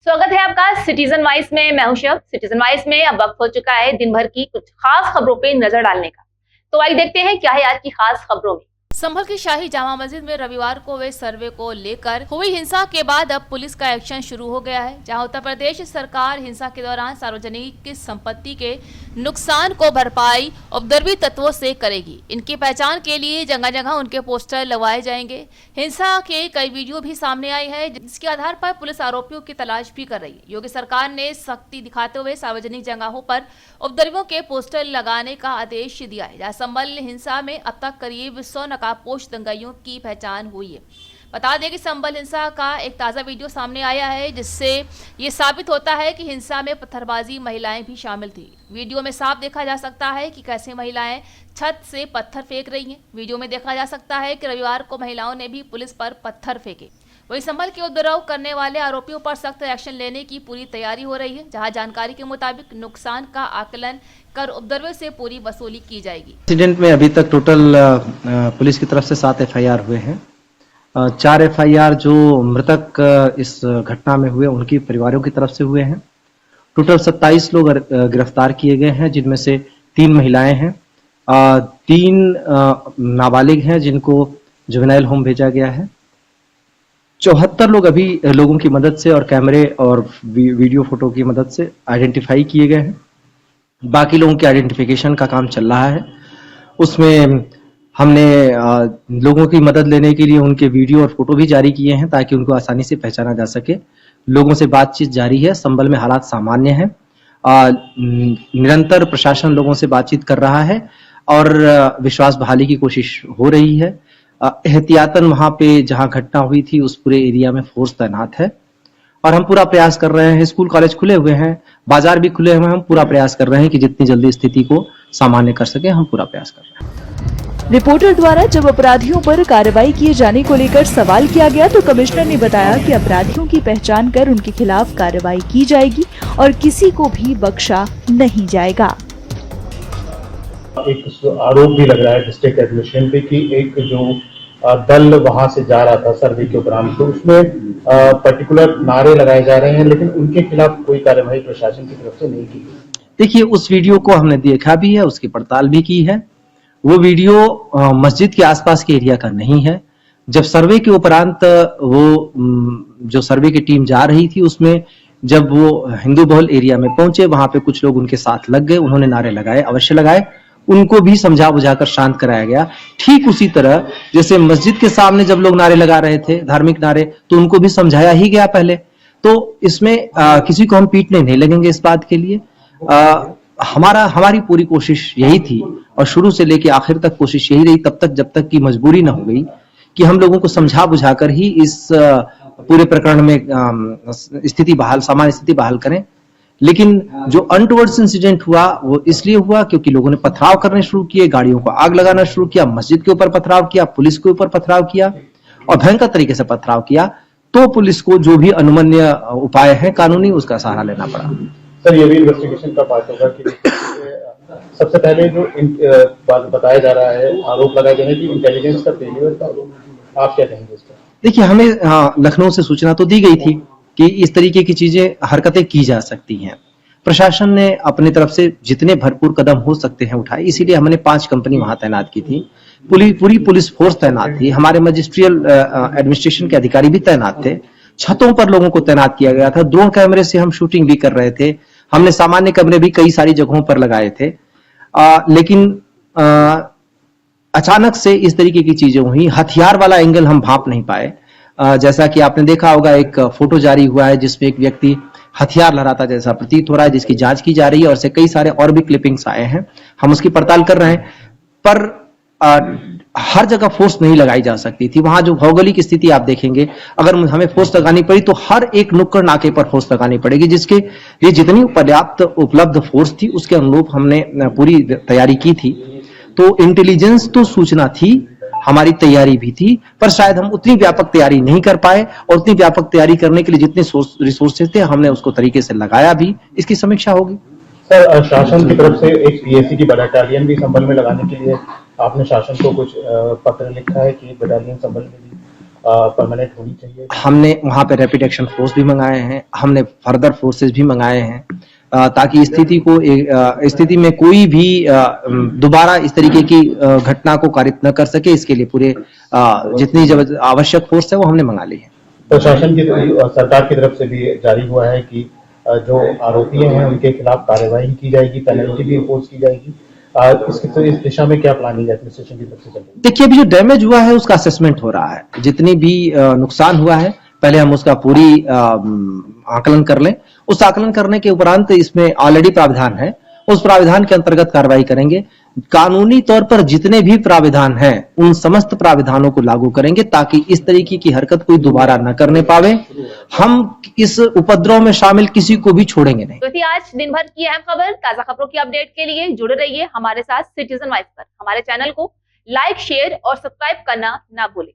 स्वागत है आपका सिटीजन वाइस में। मैं हूं शब। सिटीजन वाइस में अब वक्त हो चुका है दिन भर की कुछ खास खबरों पे नजर डालने का। तो आइए देखते हैं क्या है आज की खास खबरों में। संभल की शाही जामा मस्जिद में रविवार को हुए सर्वे को लेकर हुई हिंसा के बाद अब पुलिस का एक्शन शुरू हो गया है, जहां उत्तर प्रदेश सरकार हिंसा के दौरान सार्वजनिक संपत्ति के नुकसान को भरपाई उपद्रवी तत्वों से करेगी। इनकी पहचान के लिए जगह जगह उनके पोस्टर लगवाए जाएंगे। हिंसा के कई वीडियो भी सामने आई है, जिसके आधार पर पुलिस आरोपियों की तलाश भी कर रही है। योगी सरकार ने सख्ती दिखाते हुए सार्वजनिक जगहों पर उपद्रवियों के पोस्टर लगाने का आदेश दिया है। जहाँ संभल हिंसा में अब तक करीब 100 नकाबपोश दंगाइयों की पहचान हुई है। बता दें कि संभल हिंसा का एक ताज़ा वीडियो सामने आया है, जिससे ये साबित होता है कि हिंसा में पत्थरबाजी महिलाएं भी शामिल थी। वीडियो में साफ देखा जा सकता है कि कैसे महिलाएं छत से पत्थर फेंक रही हैं। वीडियो में देखा जा सकता है कि रविवार को महिलाओं ने भी पुलिस पर पत्थर फेंके। वही संभल के उपद्रव करने वाले आरोपियों पर सख्त एक्शन लेने की पूरी तैयारी हो रही है, जहां जानकारी के मुताबिक नुकसान का आकलन कर उपद्रवियों से पूरी वसूली की जाएगी। इंसिडेंट में अभी तक टोटल पुलिस की तरफ से 7 FIR हुए हैं। 4 FIR जो मृतक इस घटना में हुए उनके परिवारों की तरफ से हुए हैं। टोटल 27 लोग गिरफ्तार किए गए हैं, जिनमें से 3 महिलाएं हैं, 3 नाबालिग हैं जिनको जुवेनाइल होम भेजा गया है। 74 लोग अभी लोगों की मदद से और कैमरे और वीडियो फोटो की मदद से आइडेंटिफाई किए गए हैं। बाकी लोगों के आइडेंटिफिकेशन का काम चल रहा है। उसमें हमने लोगों की मदद लेने के लिए उनके वीडियो और फोटो भी जारी किए हैं, ताकि उनको आसानी से पहचाना जा सके। लोगों से बातचीत जारी है। संभल में हालात सामान्य हैं। निरंतर प्रशासन लोगों से बातचीत कर रहा है और विश्वास बहाली की कोशिश हो रही है। एहतियातन वहां पे जहां घटना हुई थी उस पूरे एरिया में फोर्स तैनात है और हम पूरा प्रयास कर रहे हैं। स्कूल कॉलेज खुले हुए हैं, बाजार भी खुले हुए हैं। हम पूरा प्रयास कर रहे हैं कि जितनी जल्दी स्थिति को सामान्य कर सके, हम पूरा प्रयास कर रहे हैं। रिपोर्टर द्वारा जब अपराधियों पर कार्रवाई किए जाने को लेकर सवाल किया गया तो कमिश्नर ने बताया कि अपराधियों की पहचान कर उनके खिलाफ कार्रवाई की जाएगी और किसी को भी बख्शा नहीं जाएगा। एक आरोप भी लग रहा है डिस्ट्रिक्ट एडमिनिस्ट्रेशन पे कि एक जो दल वहां से जा रहा था सर्वे के उपरांत, तो उसमें पर्टिकुलर नारे लगाए जा रहे हैं, लेकिन उनके खिलाफ कोई कार्रवाई प्रशासन की तरफ से नहीं की गई। देखिए, उस वीडियो को हमने देखा भी है, उसकी पड़ताल भी की है। वो वीडियो मस्जिद के आसपास के एरिया का नहीं है। जब सर्वे के उपरांत वो जो सर्वे की टीम जा रही थी, उसमें जब वो हिंदू बहुल एरिया में पहुंचे, वहां पे कुछ लोग उनके साथ लग गए। उन्होंने नारे लगाए, अवश्य लगाए। उनको भी समझा बुझाकर शांत कराया गया। ठीक उसी तरह जैसे मस्जिद के सामने जब लोग नारे लगा रहे थे, धार्मिक नारे, तो उनको भी समझाया ही गया पहले। तो इसमें किसी को हम पीटने नहीं लगेंगे इस बात के लिए। हमारी पूरी कोशिश यही थी और शुरू से लेकर आखिर तक कोशिश यही रही, तब तक जब तक की मजबूरी न हो गई, कि हम लोगों को समझा बुझाकर ही इस पूरे प्रकरण में सामान्य स्थिति बहाल करें। लेकिन जो अनटुवर्ड्स इंसिडेंट हुआ वो इसलिए हुआ क्योंकि लोगों ने पथराव करने शुरू किए, गाड़ियों को आग लगाना शुरू किया, मस्जिद के ऊपर पथराव किया, पुलिस के ऊपर पथराव किया और भयंकर तरीके से पथराव किया। तो पुलिस को जो भी अनुमन्य उपाय है कानूनी, उसका सहारा लेना पड़ा। सर, ये भी इन्वेस्टिगेशन का पार्ट होगा कि सबसे पहले जो बताया जा रहा है, आरोप लगाए जा रहे हैं कि इंटेलिजेंस का फेलियर का आरोप, आप क्या कहेंगे इस पर? देखिए, हमें लखनऊ से सूचना तो दी गई थी कि इस तरीके की चीजें हरकतें की जा सकती हैं। प्रशासन ने अपनी तरफ से जितने भरपूर कदम हो सकते हैं उठाए, इसीलिए हमने 5 कंपनी वहां तैनात की थी। पूरी पुलिस फोर्स तैनात थी। हमारे मजिस्ट्रियल एडमिनिस्ट्रेशन के अधिकारी भी तैनात थे। छतों पर लोगों को तैनात किया गया था। ड्रोन कैमरे से हम शूटिंग भी कर रहे थे। हमने सामान्य कैमरे भी कई सारी जगहों पर लगाए थे। लेकिन अचानक से इस तरीके की चीजें हुई। हथियार वाला एंगल हम भांप नहीं पाए। जैसा कि आपने देखा होगा, एक फोटो जारी हुआ है जिसमें एक व्यक्ति हथियार लहराता जैसा प्रतीत हो रहा है, जिसकी जांच की जा रही है और से कई सारे और भी क्लिपिंग्स आए हैं। हम उसकी पड़ताल कर रहे हैं, पर हर जगह फोर्स नहीं लगाई जा सकती थी। वहां जो भौगोलिक स्थिति आप देखेंगे, अगर हमें फोर्स लगानी पड़ी तो हर एक नुक्कड़ नाके पर फोर्स लगानी पड़ेगी, जिसके लिए जितनी पर्याप्त उपलब्ध फोर्स थी उसके अनुरूप हमने पूरी तैयारी की थी। तो इंटेलिजेंस तो सूचना थी, हमारी तैयारी भी थी, पर शायद हम उतनी व्यापक तैयारी नहीं कर पाए और उतनी व्यापक तैयारी करने के लिए जितने रिसोर्सेज थे हमने उसको तरीके से लगाया भी। इसकी समीक्षा होगी। सर, शासन की तरफ से एक PSC की बटालियन भी संभल में लगाने के लिए आपने शासन को कुछ पत्र लिखा है कि बटालियन संभल में भी परमानेंट होनी चाहिए? हमने वहां पे रैपिड एक्शन फोर्स भी मंगाए हैं, हमने फर्दर फोर्सेस भी मंगाए हैं ताकि स्थिति में कोई भी दोबारा इस तरीके की घटना को कारित न कर सके। इसके लिए पूरे जितनी आवश्यक फोर्स है वो हमने मंगा ली है। प्रशासन की सरकार की तरफ से भी जारी हुआ है कि जो आरोपी हैं उनके खिलाफ कार्रवाई की जाएगी, पेनल्टी भी इम्पोज की जाएगी। इस दिशा में क्या प्लानिंग एडमिनिस्ट्रेशन की तरफ से चल रही है? देखिए, अभी जो डैमेज हुआ है उसका असेसमेंट हो रहा है। जितनी भी नुकसान हुआ है पहले हम उसका पूरी आकलन कर लें। उस आकलन करने के उपरांत इसमें ऑलरेडी प्राविधान है, उस प्राविधान के अंतर्गत कार्रवाई करेंगे। कानूनी तौर पर जितने भी प्राविधान हैं उन समस्त प्राविधानों को लागू करेंगे ताकि इस तरीके की हरकत कोई दोबारा न करने पावे। हम इस उपद्रव में शामिल किसी को भी छोड़ेंगे नहीं। तो थी आज दिन भर की अहम खबर। ताजा खबरों की अपडेट के लिए जुड़े रहिए हमारे साथ सिटीजन वाइस पर। हमारे चैनल को लाइक, शेयर और सब्सक्राइब करना ना भूलें।